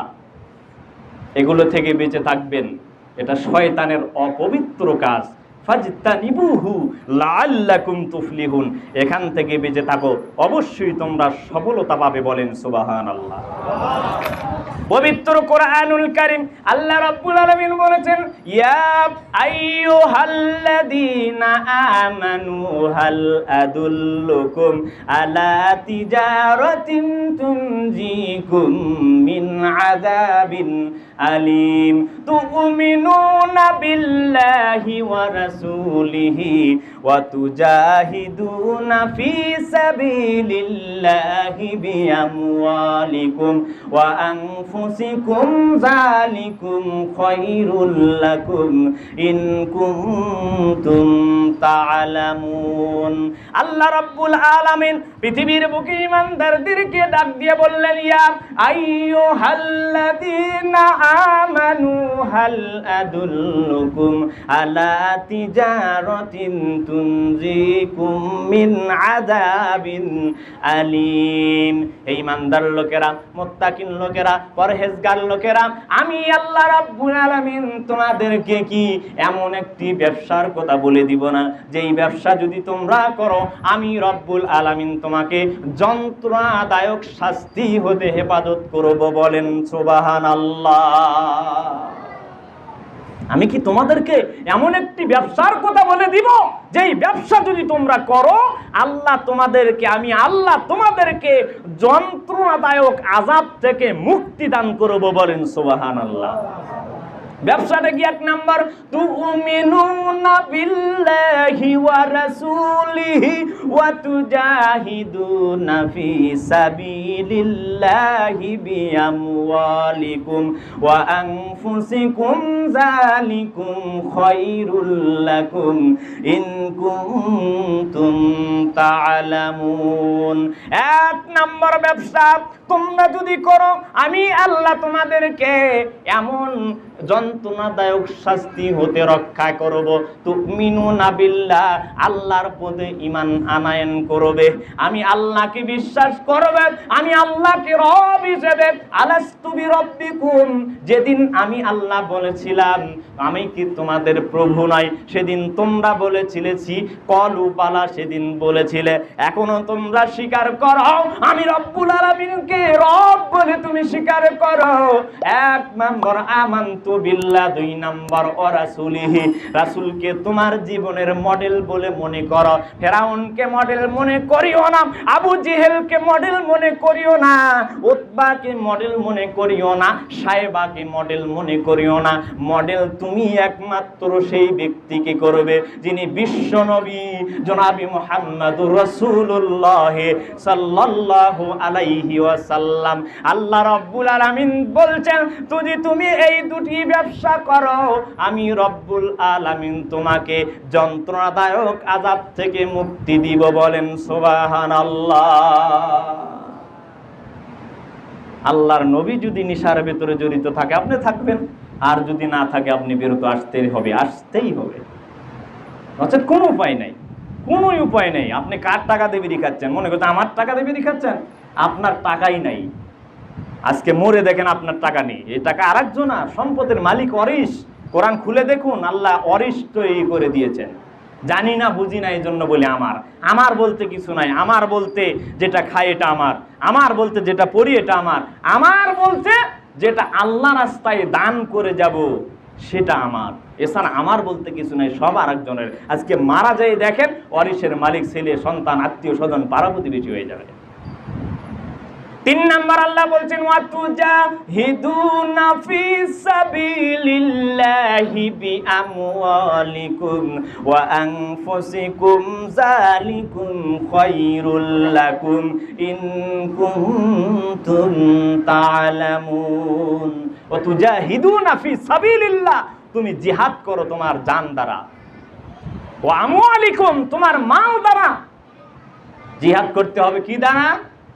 এগুলো থেকে বেঁচে থাকবেন। এটা শয়তানের অপবিত্র কাজ। ফাজতানিবুহু লাআল্লাকুম তুফলিহুন। এখান থেকে বেঁচে থাকো, অবশ্যই তোমরা সফলতা পাবে। বলেন সুবহানাল্লাহ। পবিত্র কোরআনুল কারীম আল্লাহ রাব্বুল আলামিন বলেছেন, ইয়া আইয়ুহাল্লাযীনা আমানু হাল আদুল্লুকুম আলা তিজারাতিন তুনজিকুম মিন আযাবিন আলিম তুমিনুনা বিল্লাহি ওয়া রাসূলিহি ওয়া তুজাহিদুনা ফি সাবিলিল্লাহি বিআমওয়ালিকুম ওয়া আনফুসিকুম যালিকুম খায়রুল লাকুম ইন কুনতুম তা'লামুন। আল্লাহ রাব্বুল আলামিন পৃথিবীর বুকে ঈমানদারদেরকে ডাক দিয়ে বললেন, ইয়া আইয়ুহাল্লাযীনা আমানু হাল আদুল্লুকুম আলা তিজারাতিন তুনজিকুম মিন আযাবিন আলিম। এই ঈমানদার লোকেরা, মুত্তাকিন লোকেরা, পরহেজগার লোকেরা, আমি আল্লাহ রাব্বুল আলামিন তোমাদেরকে কি এমন একটি ব্যবসার কথা বলে দিব না, যেই ব্যবসা যদি তোমরা করো আমি রব্বুল আলামিন তোমাকে যন্ত্রণাদায়ক শাস্তি হতে হেফাজত করব। বলেন সুবহানাল্লাহ। আমি কি তোমাদেরকে এমন একটি ব্যবসার কথা বলে দিব, যেই ব্যবসা যদি তোমরা করো আল্লাহ তোমাদেরকে, আমি আল্লাহ তোমাদেরকে যন্ত্রণাদায়ক আযাব থেকে মুক্তি দান করব। বলেন সুবহানাল্লাহ। ব্যবসাটা কি? 1 নাম্বার, তুমিনুনা বিল্লাহি ওয়া রাসূলিহি ওয়া তুজাহিদুনা ফি সাবিলিল্লাহি বিআমওয়ালিকুম ওয়া আনফুসিকুম যালিকুম খায়রুল লাকুম ইন কুনতুম তা'লামুন। 1 নাম্বার ব্যবসা তোমরা যদি করো আমি আল্লাহ তোমাদেরকে এমন যন্ত্রণাদায়ক শাস্তি হতে রক্ষা করব। তুমিনুনা বিল্লাহ, আল্লাহর পদে ঈমান আনয়ন করবে, আমি আল্লাহকে বিশ্বাস করবে, আমি আল্লাহকে রব হিসেবে। আলাস্তু বিরব্বিকুম, যেদিন আমি আল্লাহ বলেছিলাম আমি কি তোমাদের প্রভু নয়, সেদিন তোমরা বলেছিলে কলু বালা, সেদিন বলেছিলে। এখনো তোমরা স্বীকার করো আমি রব্বুল আলামিনকে রব বলে তুমি স্বীকার করো। 1 নাম্বার আমানতু বিল্লাহ, 2 নাম্বার ওয়া রাসূলিহি, রাসূলকে তোমার জীবনের মডেল বলে মনে করো। ফেরাউনকে মডেল মনে করিও না, আবু জেহেলকে মডেল মনে করিও না, উতবাকে মডেল মনে করিও না, সাইবাকে মডেল মনে করিও না। মডেল তুমি একমাত্র সেই ব্যক্তিকে করবে যিনি বিশ্ব নবী জনাবি মুহাম্মদুর রাসূলুল্লাহ সাল্লাল্লাহু আলাইহি ওয়াসাল্লাম। আল্লাহ রাব্বুল আলামিন বলছেন, যদি তুমি এই দুটি ব্যবসা করো আমি রব্বুল আলামিন তোমাকে যন্ত্রণাদায়ক আযাব থেকে মুক্তি দিব। বলেন সুবহানাল্লাহ। আল্লাহর নবী যদি নেশার ভিতরে জড়িত থাকে আপনি থাকবেন, আর যদি না থাকে আপনি বেরোতে আসতেই হবে। নচেত কোনো উপায় নাই, কোনো উপায় নেই। আপনি কার টাকা দিয়ে বিড়ি খাচ্ছেন? মনে করছেন আমার টাকা দিয়ে বিড়ি খাচ্ছেন? আপনার টাকাই নাই। আজকে মরে দেখেন আপনার টাকা নেই, এই টাকা আরেকজনের। সম্পদের মালিক অরিশ। কোরআন খুলে দেখুন, আল্লাহ অরিশ তৈরি করে দিয়েছেন। জানি না, বুঝি না, এই জন্য বলি আমার বলতে কিছু নাই। আমার বলতে যেটা খাই এটা আমার বলতে যেটা পড়ি এটা আমার বলতে যেটা আল্লাহ রাস্তায় দান করে যাব সেটা আমার। এছাড়া আমার বলতে কিছু নাই, সব আরেকজনের। আজকে মারা যায় দেখেন অরিশের মালিক ছেলে, সন্তান, আত্মীয় স্বজন, পাড়া প্রতিবেশী হয়ে যাবে। 3 নাম্বার আল্লাহ বলছেন, ওয়া তুজাহিদুনা ফি সাবিলিল্লাহি বিআমওয়ালিকুম ওয়া আনফুসিকুম যালিকুম খায়রুল লাকুম ইন কুনতুম তা'লামুন। ওয়া তুজাহিদুনা ফি সাবিলিল্লাহ, তুমি জিহাদ করো তোমার জান দ্বারা। ওয়া আমওয়ালিকুম, তোমার মাল দ্বারা। জিহাদ করতে হবে কি দ্বারা?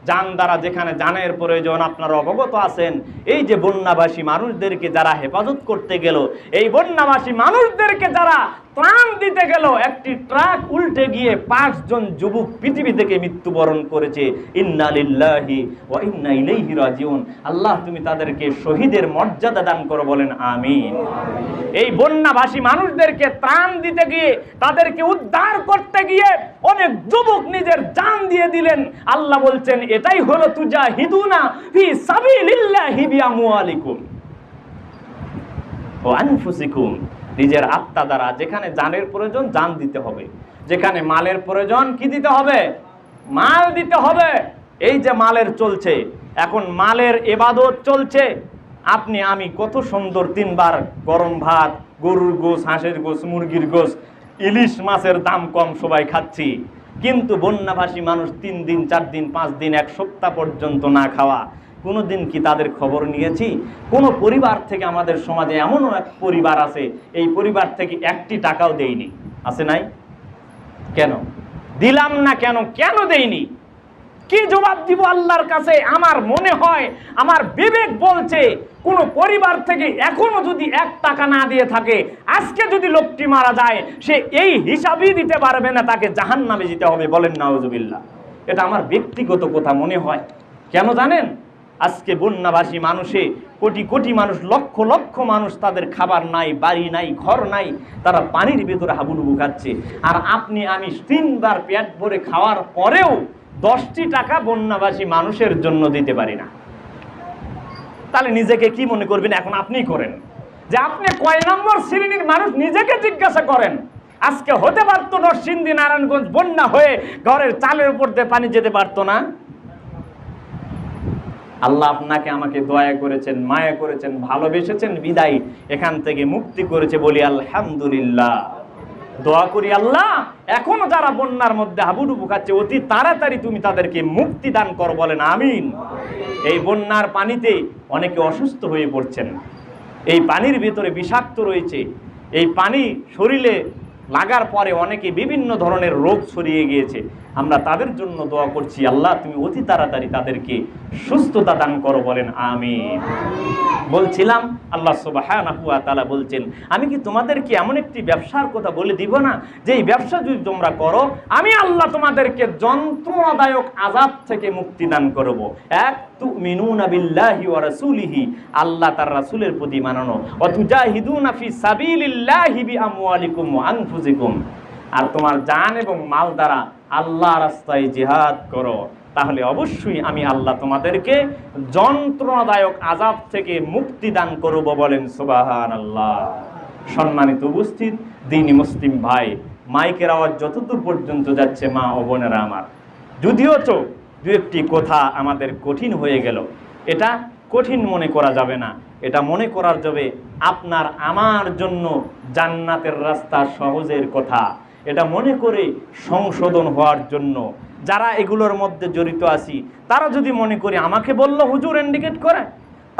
জান দ্বারা। যেখানে জানের প্রয়োজন আপনারা অবগত আছেন। এই যে বন্যাবাসী মানুষদেরকে যারা হেফাজত করতে গেল, এই বন্যাবাসী মানুষদেরকে যারা ত্রাণ দিতে গেল, একটি ট্রাক উল্টে গিয়ে 5 জন যুবক পৃথিবী থেকে মৃত্যুবরণ করেছে। ইন্না লিল্লাহি ওয়া ইন্না ইলাইহি রাজিউন। আল্লাহ তুমি তাদেরকে শহীদের মর্যাদা দান করো, বলেন আমিন। এই বন্যাভাসী মানুষদেরকে ত্রাণ দিতে গিয়ে, তাদেরকে উদ্ধার করতে গিয়ে অনেক যুবক নিজের জান দিয়ে দিলেন। আল্লাহ বলছেন এটাই হলো তুজাহিদুনা ফি সাবিলিল্লাহি বিআমওয়ালিকুম ওয়া আনফুসিকুম। নিজের আত্মা দ্বারা, যেখানে জানের প্রয়োজন জান দিতে হবে, যেখানে মালের প্রয়োজন কি দিতে হবে? মাল দিতে হবে। এই যে মালের চলছে এখন, মালের ইবাদত চলছে। আপনি আমি কত সুন্দর 3 বার গরম ভাত, গরুর গোশ, হাঁসের গোশ, মুরগির গোশ, ইলিশ মাছের দাম কম, সবাই খাচ্ছি। কিন্তু বন্যাভাসী মানুষ 3 দিন 4 দিন 5 দিন 1 সপ্তাহ পর্যন্ত না খাওয়া। কোনোদিন কি তাদের খবর নিয়েছি? কোন পরিবার থেকে, আমাদের সমাজে এমনও এক পরিবার আছে, এই পরিবার থেকে 1টি টাকাও দেয়নি, আছে নাই? কেন দিলাম না? কেন কেন দেয়নি? কি জবাব দিব আল্লাহর কাছে? আমার মনে হয়, আমার বিবেক বলছে, কোন পরিবার থেকে এখনো যদি 1 টাকা না দিয়ে থাকে, আজকে যদি লোকটি মারা যায়, সে এই হিসাবই দিতে পারবে না, তাকে জাহান্নামে যেতে হবে, বলেন নাউজুবিল্লাহ। এটা আমার ব্যক্তিগত কথা মনে হয়। কেন জানেন? আজকে বন্যাভাসী মানুষে কোটি কোটি মানুষ, লক্ষ লক্ষ মানুষ, তাদের খাবার নাই, বাড়ি নাই, ঘর নাই, তারা পানির ভেতরে হাবুডুবু খাচ্ছে। আর আপনি আমি 3 বার পেট ভরে খাওয়ার পরেও 10টি টাকা বন্যাভাসী মানুষের জন্য দিতে পারি না। তাহলে নিজেকে কি মনে করবেন? এখন আপনিই করেন যে আপনি কয় নম্বর শ্রেণীর মানুষ, নিজেকে জিজ্ঞাসা করেন। আজকে হতে পারতো নরসিংদী নারায়ণগঞ্জ বন্যা হয়ে ঘরের চালের উপর দিয়ে পানি যেতে পারতো না? আল্লাহ আপনাকে আমাকে দয়া করেছেন, মায়া করেছেন, ভালোবেসেছেন, বিদায় এখান থেকে মুক্তি করেছে, বলি আলহামদুলিল্লাহ। দোয়া করি আল্লাহ, এখনো যারা বন্যার মধ্যে হাবুডুবু খাচ্ছে, অতি তাড়াতাড়ি তুমি তাদেরকে মুক্তি দান করো, বলেন আমিন। এই বন্যার পানিতে অনেকে অসুস্থ হয়ে পড়ছেন। এই পানির ভিতরে বিষাক্ত রয়েছে। এই পানি শরীরে লাগার পরে অনেকে বিভিন্ন ধরনের রোগ ছড়িয়ে গিয়েছে। আমরা তাদের জন্য দোয়া করছি, আল্লাহ তুমি অতি তাড়াতাড়ি তাদেরকে সুস্থতা দান করো, বলেন আমিন। বলছিলাম আল্লাহ সুবহানাহু ওয়া তাআলা বলছেন, আমি কি তোমাদেরকে এমন একটি ব্যবসার কথা বলে দিব না, যে এই ব্যবসা যদি তোমরা করো, আমি আল্লাহ তোমাদেরকে যন্ত্রণাদায়ক আযাব থেকে মুক্তি দান করব। এক, তুমিনুনা বিল্লাহি ওয়া রাসূলিহি, আল্লাহ তার রাসূলের প্রতি মানানো, ওয়া তুজাহিদুনা ফি সাবিলিল্লাহি বিআমওয়ালিকুম ওয়া আনফুসিকুম, আর তোমার জান এবং মাল দ্বারা আল্লাহ রাস্তায় জিহাদ করো, তাহলে অবশ্যই আমি আল্লাহ তোমাদেরকে যন্ত্রণাদায়ক আযাব থেকে মুক্তি দান করব, বলেন সুবহানাল্লাহ। সম্মানিত উপস্থিত দ্বীনি মুসলিম ভাই, মাইকের আওয়াজ যতদূর পর্যন্ত যাচ্ছে, মা ও বোনেরা আমার, যদিও তো 2-1টি কথা আমাদের কঠিন হয়ে গেল, এটা কঠিন মনে করা যাবে না। এটা মনে করার যাবে আপনার আমার জন্য জান্নাতের রাস্তা সহজের কথা। এটা মনে করে সংশোধন হওয়ার জন্য যারা এগুলোর মধ্যে জড়িত আছি, তারা যদি মনে করি আমাকে বললো হুজুর ইন্ডিকেট করে,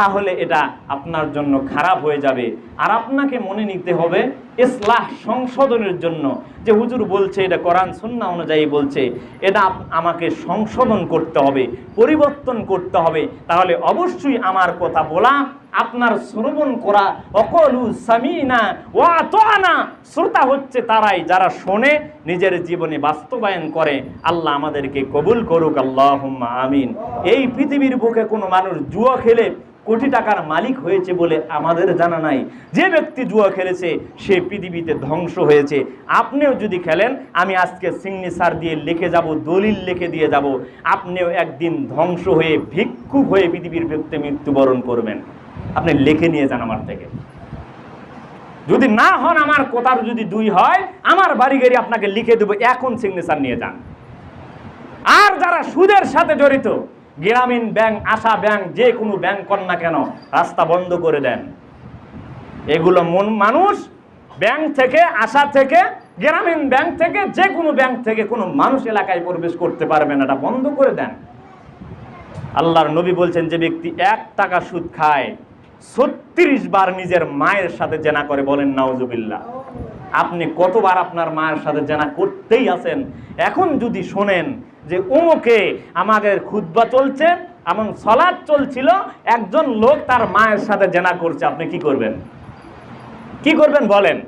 তাহলে এটা আপনার জন্য খারাপ হয়ে যাবে। আর আপনাকে মনে নিতে হবে ইসলাহ, সংশোধনের জন্য, যে হুজুর বলছে এটা কোরআন সুন্নাহ অনুযায়ী বলছে, এটা আমাকে সংশোধন করতে হবে, পরিবর্তন করতে হবে। তাহলে অবশ্যই আমার কথা বলা, আপনার শ্রবণ করা, অকলু সামিনা ওয়া আতানা, শ্রোতা হচ্ছে তারাই যারা শোনে, নিজের জীবনে বাস্তবায়ন করে। আল্লাহ আমাদেরকে কবুল করুক, আল্লাহুম্মা আমিন। এই পৃথিবীর বুকে কোনো মানুষ জুয়া খেলে কোটি টাকার মালিক হয়েছে বলে আমাদের জানা নাই। যে ব্যক্তি জুয়া খেলেছে সে পৃথিবীতে ধ্বংস হয়েছে। আপনিও যদি খেলেন, আমি আজকে সিগনেচার দিয়ে লিখে যাব, দলিল লিখে দিয়ে যাব, আপনিও একদিন ধ্বংস হয়ে ভিক্ষুক হয়ে পৃথিবীর ব্যক্তি মৃত্যুবরণ করবেন। আপনি লিখে নিয়ে যান আমার থেকে। যদি না হন, আমার কথার যদি 2 হয়, আমার বাড়ি গাড়ি আপনাকে লিখে দেবো, এখন সিগনেচার নিয়ে যান। আর যারা সুদের সাথে জড়িত, গ্রামীণ ব্যাংক, আশা ব্যাংক, যে কোনো ব্যাংক কর না কেন, রাস্তা বন্ধ করে দেন। এগুলো মানুষ ব্যাংক থেকে, আশা থেকে, গ্রামীণ ব্যাংক থেকে, যে কোনো ব্যাংক থেকে কোনো মানুষ এলাকায় প্রবেশ করতে পারবে না, এটা বন্ধ করে দেন। আল্লাহর নবী বলছেন, যে ব্যক্তি 1 টাকা সুদ খায় 36 বার নিজের মায়ের সাথে জেনা করে, বলেন নাউজুবিল্লাহ। আপনি কতবার আপনার মায়ের সাথে জেনা করতেই আছেন। এখন যদি শোনেন যে ওমকে আমাদের খুতবা চলছে, এমন সালাত চলছিল, একজন লোক তার মায়ের সাথে জেনা করছে, আপনি কি করবেন? কি করবেন বলেন?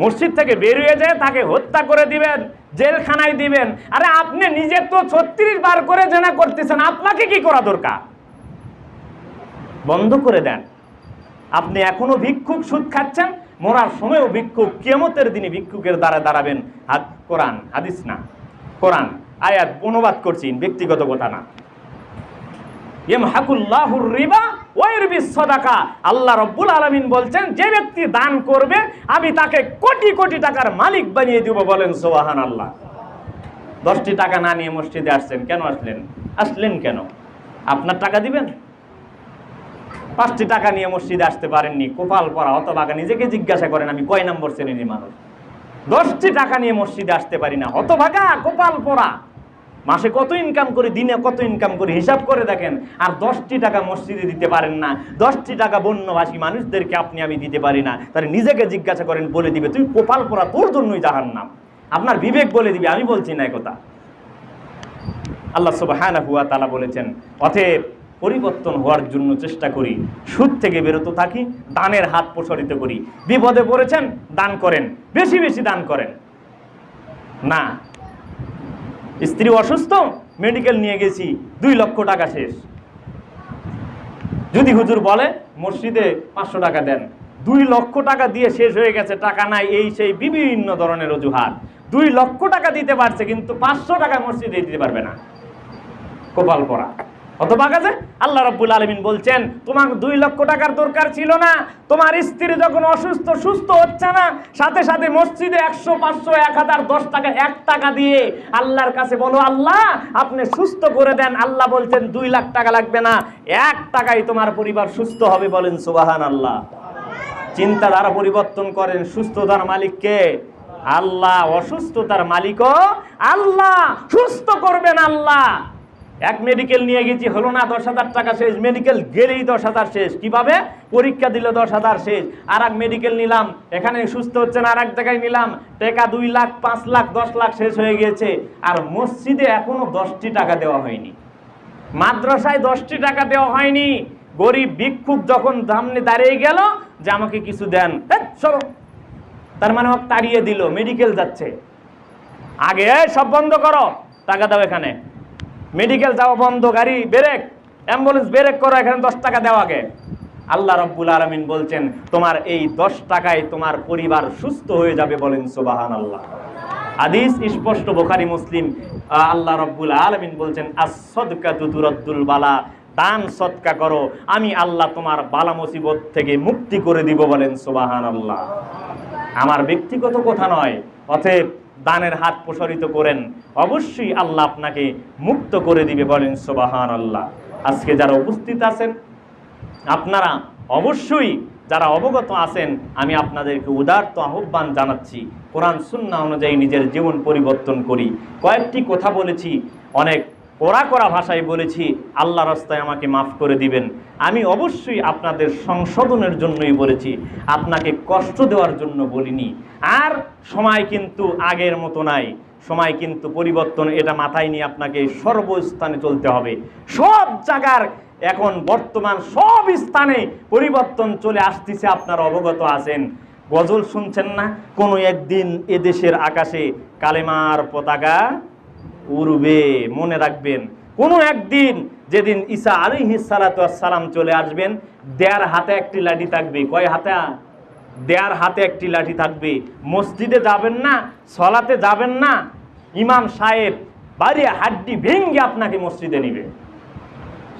মসজিদ থেকে বের হয়ে যায় তাকে হত্যা করে দিবেন, জেলখানায় দিবেন। আরে আপনি নিজে তো 36 বার করে জেনা করতেছেন, আপনাকে কি করা দরকার? বন্ধ করে দেন। আপনি এখনো ভিক্ষুক, সুদ খাচ্ছেন, মরার সময়ও ভিক্ষুক, কিয়ামতের দিনে ভিক্ষুকের দ্বারা দাঁড়াবেন। কোরআন হাদিস না, কোরআন আয়াত অনুবাদ করছি, ব্যক্তিগত কথা না। ইয়ামহাকুল্লাহুর রিবা ওয়া ইরবিস সাদাকা। আল্লাহ রাব্বুল আলামিন বলছেন, যে ব্যক্তি দান করবে আমি তাকে কোটি কোটি টাকার মালিক বানিয়ে দেব। বলেন সুবহানাল্লাহ। 10টি টাকা না নিয়ে মসজিদে আসছেন, কেন আসলেন কেন? আপনার টাকা দিবেন? 5টি টাকা নিয়ে মসজিদে আসতে পারেননি, কপাল পরা হতভাগা। নিজেকে জিজ্ঞাসা করেন, আমি কয় নম্বর শ্রেণীর মানুষ? 10টি টাকা নিয়ে মসজিদে আসতে পারি না, হতভাগা, কপাল পরা। মাসে কত ইনকাম করি, দিনে কত ইনকাম করি, হিসাব করে দেখেন। আর 10টি টাকা মসজিদে দিতে পারেন না, 10টি টাকা বন্যবাসী মানুষদেরকে আমি দিতে পারি না। তাহলে নিজেকে জিজ্ঞাসা করেন, বলে দিবে তুই কপাল পরা, তোর জন্যই জাহান্নাম। আপনার বিবেক বলে দিবে, আমি বলছি না একথা। আল্লাহ সুবহানাহু ওয়া তাআলা বলেছেন, অতএব পরিবর্তন হওয়ার জন্য চেষ্টা করি, সুদ থেকে বিরত থাকি, দানের হাত প্রসারিত করি। বিপদে পড়েছেন, দান করেন, বেশি বেশি দান করেন। না, স্ত্রী অসুস্থ, মেডিকেল নিয়ে গেছি, 2 লক্ষ টাকা শেষ। যদি হুজুর বলে মসজিদে 500 টাকা দেন, 2 লক্ষ টাকা দিয়ে শেষ হয়ে গেছে, টাকা নাই, এই সেই বিভিন্ন ধরনের অজুহাত। 2 লক্ষ টাকা দিতে পারছে, কিন্তু 500 টাকা মসজিদে দিতে পারবে না, কপাল পরা। অথবা কাছে আল্লাহ রাব্বুল আলামিন বলছেন, তোমার 2 লক্ষ টাকার দরকার ছিল না। তোমার স্ত্রী যখন অসুস্থ, সুস্থ হচ্ছে না, সাথে সাথে মসজিদে 100, 500, 1000, 10 টাকা, 1 টাকা দিয়ে আল্লাহর কাছে বলো, আল্লাহ আপনি সুস্থ করে দেন। আল্লাহ বলছেন 2 লাখ টাকা লাগবে না, 1 টাকায় তোমার পরিবার সুস্থ হবে। বলেন সুবহানাল্লাহ। চিন্তাধারা পরিবর্তন করেন। সুস্থতার মালিক কে? আল্লাহ। অসুস্থতার মালিকও আল্লাহ। সুস্থ করবেন আল্লাহ। এক মেডিকেল নিয়ে গেছি, হলো না, 10,000 টাকা শেষ। মেডিকেল গেলেই 10,000 শেষ। কিভাবে? পরীক্ষা দিল 10,000 শেষ। আর এক মেডিকেল নিলাম, এখানে সুস্থ হচ্ছে না, আর এক জায়গায় নিলাম, টাকা 2 লাখ, 5 লাখ, 10 লাখ শেষ হয়ে গিয়েছে। আর মসজিদে এখনো 10টি টাকা দেওয়া হয়নি, মাদ্রাসায় 10টি টাকা দেওয়া হয়নি। গরিব ভিক্ষুক যখন সামনে দাঁড়িয়ে গেল যে আমাকে কিছু দেন, সরো, তার মানে ওকে তাড়িয়ে দিল, মেডিকেল যাচ্ছে। আগে সব বন্ধ করো, টাকা দাও, এখানে মেডিকেল যাওয়া বন্ধ, গাড়ি ব্রেক, অ্যাম্বুলেন্স ব্রেক করো, এখানে 10 টাকা দেওয়া আগে। আল্লাহ রাব্বুল আলামিন বলছেন, তোমার এই 10 টাকায় তোমার পরিবার সুস্থ হয়ে যাবে। বলেন সুবহানাল্লাহ। হাদিস স্পষ্ট, বুখারী, মুসলিম। আল্লাহ রাব্বুল আলামিন বলছেন, আস-সাদকাতু তুরাদ্দুল বালা। দান সদকা করো, আমি আল্লাহ তোমার বালা মুসিবত থেকে মুক্তি করে দিব। বলেন সুবহানাল্লাহ। আমার ব্যক্তিগত কথা নয়। অতএব দানের হাত প্রসারিত করেন, অবশ্যই আল্লাহ আপনাকে মুক্ত করে দিবে। বলেন সুবহানাল্লাহ। আজকে যারা উপস্থিত আছেন, আপনারা অবশ্যই যারা অবগত আছেন, আমি আপনাদেরকে উদারত আহ্বান জানাচ্ছি, কোরআন সুন্নাহ অনুযায়ী নিজের জীবন পরিবর্তন করি। কয়েকটি কথা বলেছি, অনেক কড়া ভাষায় বলেছি, আল্লাহ রাস্তায় আমাকে মাফ করে দিবেন। আমি অবশ্যই আপনাদের সংশোধনের জন্যই বলেছি, আপনাকে কষ্ট দেওয়ার জন্য বলিনি। আর সময় কিন্তু আগের মতো নাই, সময় কিন্তু পরিবর্তন, এটা মাথায় নিয়ে আপনাকে সর্বস্থানে চলতে হবে। সব জায়গার এখন বর্তমান সব স্থানে পরিবর্তন চলে আসতেছে, আপনারা অবগত আছেন। গজল শুনছেন না? কোনো একদিন এদেশের আকাশে কালেমার পতাকা উড়বে, মনে রাখবেন। কোনো একদিন যেদিন ঈসা আলাইহিস সালাতু ওয়াস সালাম চলে আসবেন, দেয়ার হাতে একটি লাঠি থাকবে। কয় হাতে? দেয়ার হাতে একটি লাঠি থাকবে। মসজিদে যাবেন না, সলাতে যাবেন না, ইমাম সাহেব বাড়ি হাড্ডি ভেঙে আপনাকে মসজিদে নিবে।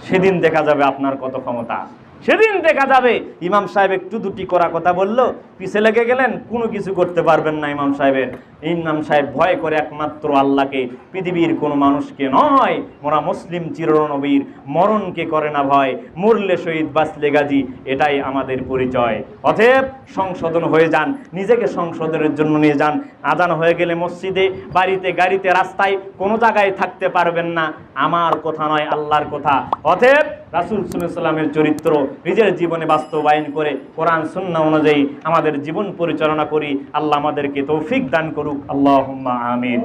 সেদিন দেখা যাবে আপনার কত ক্ষমতা। সেদিন দেখা যাবে ইমাম সাহেব একটু দুটি করা কথা বলল, পিছে লেগে গেলেন, কোনো কিছু করতে পারবেন না ইমাম সাহেবের। ইমাম সাহেব ভয় করে একমাত্র আল্লাহকে, পৃথিবীর কোনো মানুষকে নয়। মোরা মুসলিম চিরনবীর মরণকে করে না ভয়, মরলে শহীদ বাঁচলে গাজী, এটাই আমাদের পরিচয়। অতএব সংশোধন হয়ে যান, নিজেকে সংশোধনের জন্য নিয়ে যান। আজান হয়ে গেলে মসজিদে, বাড়িতে, গাড়িতে, রাস্তায়, কোনো জায়গায় থাকতে পারবেন না। আমার কথা নয়, আল্লাহর কথা। অতএব রাসূল সাল্লাল্লাহু আলাইহি ওয়াসাল্লামের চরিত্র নিজের জীবনে বাস্তবায়ন করে কোরআন সুন্নাহ অনুযায়ী আমাদের জীবন পরিচালনা করি। আল্লাহ আমাদেরকে তৌফিক দান করুক। আল্লাহুম্মা আমিন।